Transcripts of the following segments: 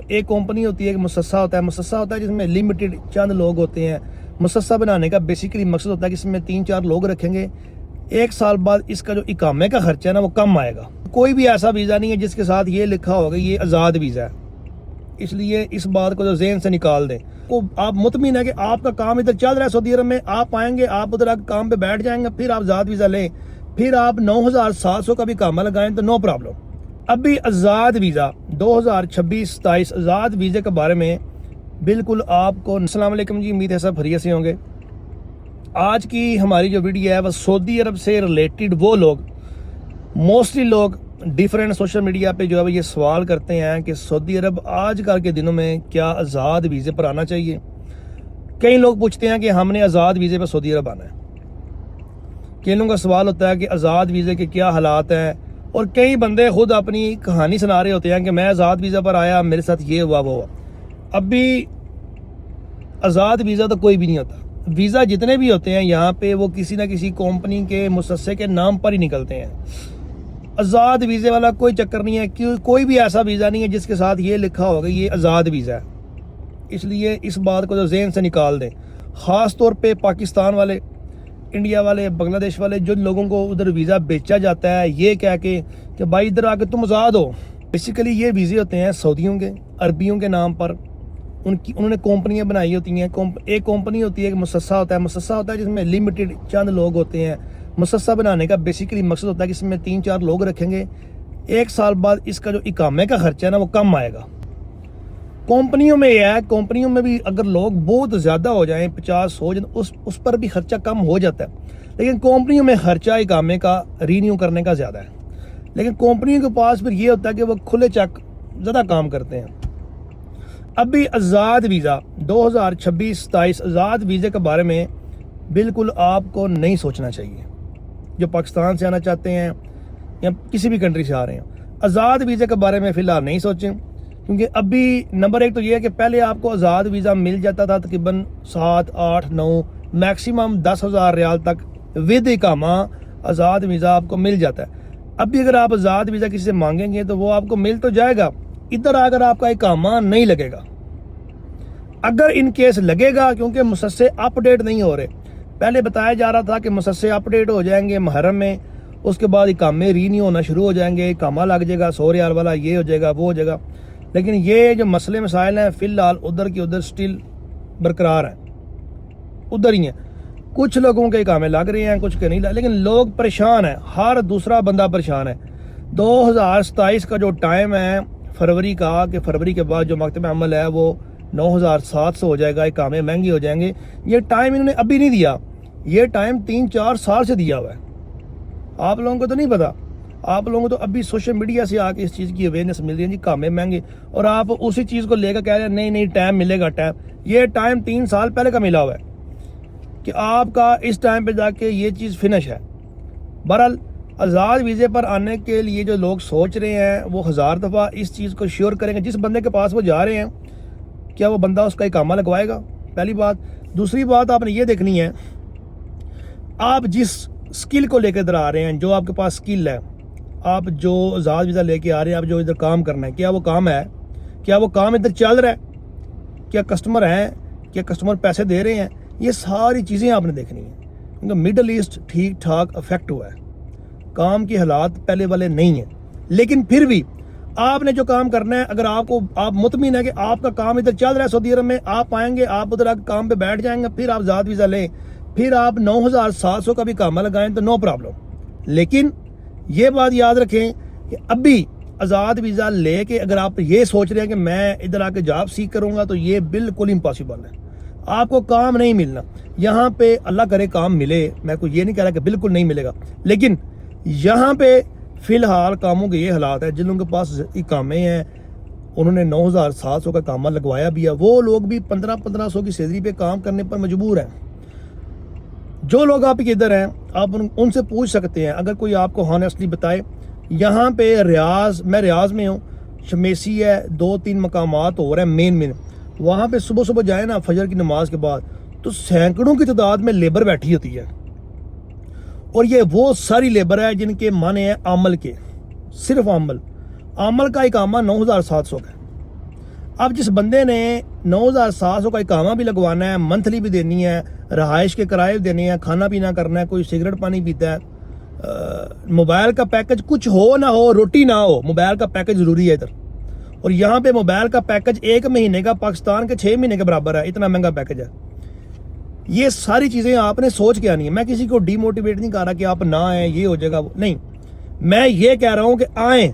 ایک کمپنی ہوتی ہے، ایک مؤسسہ ہوتا ہے جس میں لمیٹڈ چند لوگ ہوتے ہیں۔ مؤسسہ بنانے کا بیسیکلی مقصد ہوتا ہے کہ اس میں 3-4 لوگ رکھیں گے، 1 سال بعد اس کا جو اقامے کا خرچہ ہے نا وہ کم آئے گا۔ کوئی بھی ایسا ویزا نہیں ہے جس کے ساتھ یہ لکھا ہوگا یہ آزاد ویزا ہے، اس لیے اس بات کو جو ذہن سے نکال دیں۔ آپ مطمئن ہے کہ آپ کا کام ادھر چل رہا ہے سعودی عرب میں، آپ آئیں گے، آپ ادھر کام پہ بیٹھ جائیں گے، پھر آپ آزاد ویزا لیں، پھر آپ 9700 کا بھی اقامہ لگائیں تو نو پرابلم۔ ابھی آزاد ویزا 2026-27 آزاد ویزے کے بارے میں بالکل آپ کو السلام علیکم جی، امید ہے سب خیریت سے ہوں گے۔ آج کی ہماری جو ویڈیو ہے وہ سعودی عرب سے ریلیٹڈ وہ لوگ موسٹلی لوگ ڈیفرنٹ سوشل میڈیا پہ جو ہے یہ سوال کرتے ہیں کہ سعودی عرب آج کل کے دنوں میں کیا آزاد ویزے پر آنا چاہیے۔ کئی لوگ پوچھتے ہیں کہ ہم نے آزاد ویزے پر سعودی عرب آنا ہے۔ کئی لوگوں کا سوال ہوتا ہے کہ آزاد ویزے کے کیا حالات ہیں، اور کئی بندے خود اپنی کہانی سنا رہے ہوتے ہیں کہ میں آزاد ویزا پر آیا، میرے ساتھ یہ ہوا وہ ہوا۔ ابھی آزاد ویزا تو کوئی بھی نہیں ہوتا۔ ویزا جتنے بھی ہوتے ہیں یہاں پہ وہ کسی نہ کسی کمپنی کے مؤسسے کے نام پر ہی نکلتے ہیں۔ آزاد ویزے والا کوئی چکر نہیں ہے، کوئی بھی ایسا ویزا نہیں ہے جس کے ساتھ یہ لکھا ہوگا یہ آزاد ویزا ہے، اس لیے اس بات کو جو ذہن سے نکال دیں۔ خاص طور پہ پاکستان والے، انڈیا والے، بنگلہ دیش والے، جن لوگوں کو ادھر ویزا بیچا جاتا ہے یہ کہہ کے کہ بھائی ادھر آ کے تم آزاد ہو۔ بیسیکلی یہ ویزے ہوتے ہیں سعودیوں کے، عربیوں کے نام پر، انہوں نے کمپنیاں بنائی ہوتی ہیں۔ ایک کمپنی ہوتی ہے، ایک مؤسسہ ہوتا ہے جس میں لمیٹڈ چند لوگ ہوتے ہیں۔ مؤسسہ بنانے کا بیسیکلی مقصد ہوتا ہے کہ اس میں 3-4 لوگ رکھیں گے، 1 سال بعد اس کا جو اقامے کا خرچہ ہے نا وہ کم آئے گا۔ کمپنیوں میں یہ ہے، کمپنیوں میں بھی اگر لوگ بہت زیادہ ہو جائیں، 50 ہو جائیں، اس پر بھی خرچہ کم ہو جاتا ہے، لیکن کمپنیوں میں خرچہ اقامے کا رینیو کرنے کا زیادہ ہے۔ لیکن کمپنیوں کے پاس پھر یہ ہوتا ہے کہ وہ کھلے چیک زیادہ کام کرتے ہیں۔ ابھی آزاد ویزا 2026-27 آزاد ویزے کے بارے میں بالکل آپ کو نہیں سوچنا چاہیے۔ جو پاکستان سے آنا چاہتے ہیں یا کسی بھی کنٹری سے آ رہے ہیں، آزاد ویزے کے بارے میں فی الحال نہیں سوچیں، کیونکہ ابھی نمبر 1 تو یہ ہے کہ پہلے آپ کو آزاد ویزا مل جاتا تھا تقریباً 7, 8, 9 میکسیمم 10,000 ریال تک ود اقامہ آزاد ویزا آپ کو مل جاتا ہے۔ ابھی اگر آپ آزاد ویزا کسی سے مانگیں گے تو وہ آپ کو مل تو جائے گا، ادھر اگر آپ کا اقامہ نہیں لگے گا۔ اگر ان کیس لگے گا، کیونکہ مؤسسے اپ ڈیٹ نہیں ہو رہے، پہلے بتایا جا رہا تھا کہ مؤسسے اپ ڈیٹ ہو جائیں گے محرم میں، اس کے بعد اقامے رینیو ہونا شروع ہو جائیں گے، اقامہ لگ جائے گا 100 ریال والا، یہ ہو جائے گا وہ ہو جائے گا، لیکن یہ جو مسئلے مسائل ہیں فی الحال ادھر کی ادھر سٹل برقرار ہیں، ادھر ہی ہیں۔ کچھ لوگوں کے اقامے لگ رہے ہیں، کچھ کے نہیں لگ، لیکن لوگ پریشان ہیں، ہر دوسرا بندہ پریشان ہے۔ 2027 کا جو ٹائم ہے فروری کا، کہ فروری کے بعد جو مکتب عمل ہے وہ 9700 ہو جائے گا، اقامے مہنگے ہو جائیں گے، یہ ٹائم انہوں نے ابھی نہیں دیا، یہ ٹائم 3-4 سال سے دیا ہوا ہے۔ آپ لوگوں کو تو نہیں پتا، آپ لوگوں کو تو ابھی سوشل میڈیا سے آ کے اس چیز کی اویئرنیس مل رہی ہے جی اقامے مہنگے، اور آپ اسی چیز کو لے کر کہہ رہے ہیں نہیں ٹائم ملے گا۔ یہ ٹائم 3 سال پہلے کا ملا ہوا ہے کہ آپ کا اس ٹائم پہ جا کے یہ چیز فنش ہے۔ بہرحال آزاد ویزے پر آنے کے لیے جو لوگ سوچ رہے ہیں وہ 1000 دفعہ اس چیز کو شیور کریں گے، جس بندے کے پاس وہ جا رہے ہیں کیا وہ بندہ اس کا اقامہ لگوائے گا، پہلی بات۔ دوسری بات آپ نے یہ دیکھنی ہے، آپ جس سکل کو لے کے ادھر آ رہے ہیں، جو آپ کے پاس سکل ہے، آپ جو آزاد ویزا لے کے آ رہے ہیں، آپ جو ادھر کام کرنا ہے، کیا وہ کام ہے، کیا وہ کام ادھر چل رہا ہے، کیا کسٹمر ہیں، کیا کسٹمر پیسے دے رہے ہیں، یہ ساری چیزیں آپ نے دیکھنی ہیں، کیونکہ مڈل ایسٹ ہے ٹھاک افیکٹ ہوا ہے، کام کی حالات پہلے والے نہیں ہیں، لیکن پھر بھی آپ نے جو کام کرنا ہے، اگر آپ مطمئن ہے کہ آپ کا کام ادھر چل رہا ہے سعودی عرب میں، آپ آئیں گے، آپ ادھر کام پہ بیٹھ جائیں گے، پھر آپ آزاد ویزا لیں، پھر آپ 9700 کا بھی اقامہ لگائیں تو نو پرابلم۔ لیکن یہ بات یاد رکھیں کہ ابھی آزاد ویزا لے کے اگر آپ یہ سوچ رہے ہیں کہ میں ادھر آ کے جاب سیکھ کروں گا تو یہ بالکل امپاسبل ہے، آپ کو کام نہیں ملنا یہاں پہ۔ اللہ کرے کام ملے، میں کوئی یہ نہیں کہہ رہا کہ بالکل نہیں ملے گا، لیکن یہاں پہ فی الحال کاموں کے یہ حالات ہیں، جن لوگوں کے پاس اقامے ہیں انہوں نے 9700 کا اقامہ لگوایا بھی ہے، وہ لوگ بھی 1500 کی سیلری پہ کام کرنے پر مجبور ہیں۔ جو لوگ آپ کے ادھر ہیں آپ ان سے پوچھ سکتے ہیں، اگر کوئی آپ کو ہانیسٹلی بتائے، یہاں پہ میں ریاض میں ہوں، شمیسی ہے، 2-3 مقامات ہو رہے ہیں مین، وہاں پہ صبح جائیں نا فجر کی نماز کے بعد تو سینکڑوں کی تعداد میں لیبر بیٹھی ہوتی ہے، اور یہ وہ ساری لیبر ہے جن کے معنی ہیں عمل کے، صرف عمل کا اقامہ 9700 کا ہے۔ اب جس بندے نے 9,700 کا اقامہ بھی لگوانا ہے، منتھلی بھی دینی ہے، رہائش کے کرائے بھی دینے ہیں، کھانا پینا کرنا ہے، کوئی سگریٹ پانی پیتا ہے، موبائل کا پیکج کچھ ہو نہ ہو، روٹی نہ ہو، موبائل کا پیکج ضروری ہے ادھر. اور یہاں پہ موبائل کا پیکج 1 مہینے کا پاکستان کے 6 مہینے کے برابر ہے، اتنا مہنگا پیکج ہے. یہ ساری چیزیں آپ نے سوچ کے آنی ہے. میں کسی کو ڈی موٹیویٹ نہیں کر رہا کہ آپ نہ آئیں، یہ ہو جائے گا، نہیں. میں یہ کہہ رہا ہوں کہ آئیں،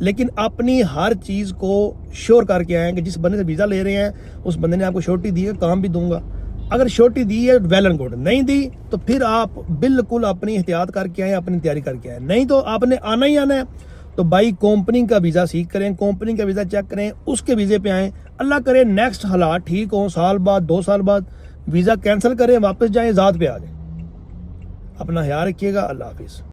لیکن اپنی ہر چیز کو شور کر کے آئیں کہ جس بندے سے ویزا لے رہے ہیں اس بندے نے آپ کو شورٹی دی ہے، کام بھی دوں گا. اگر شورٹی دی ہے ویل اینڈ گڈ، نہیں دی تو پھر آپ بالکل اپنی احتیاط کر کے آئیں، اپنی تیاری کر کے آئیں. نہیں تو آپ نے آنا ہی آنا ہے تو بھائی کمپنی کا ویزا سیکھ کریں، کمپنی کا ویزا چیک کریں، اس کے ویزے پہ آئیں. اللہ کرے نیکسٹ حالات ٹھیک ہوں، سال بعد 2 سال بعد ویزا کینسل کریں، واپس جائیں، ذات پہ آ جائیں. اپنا خیال رکھیے گا. اللہ حافظ.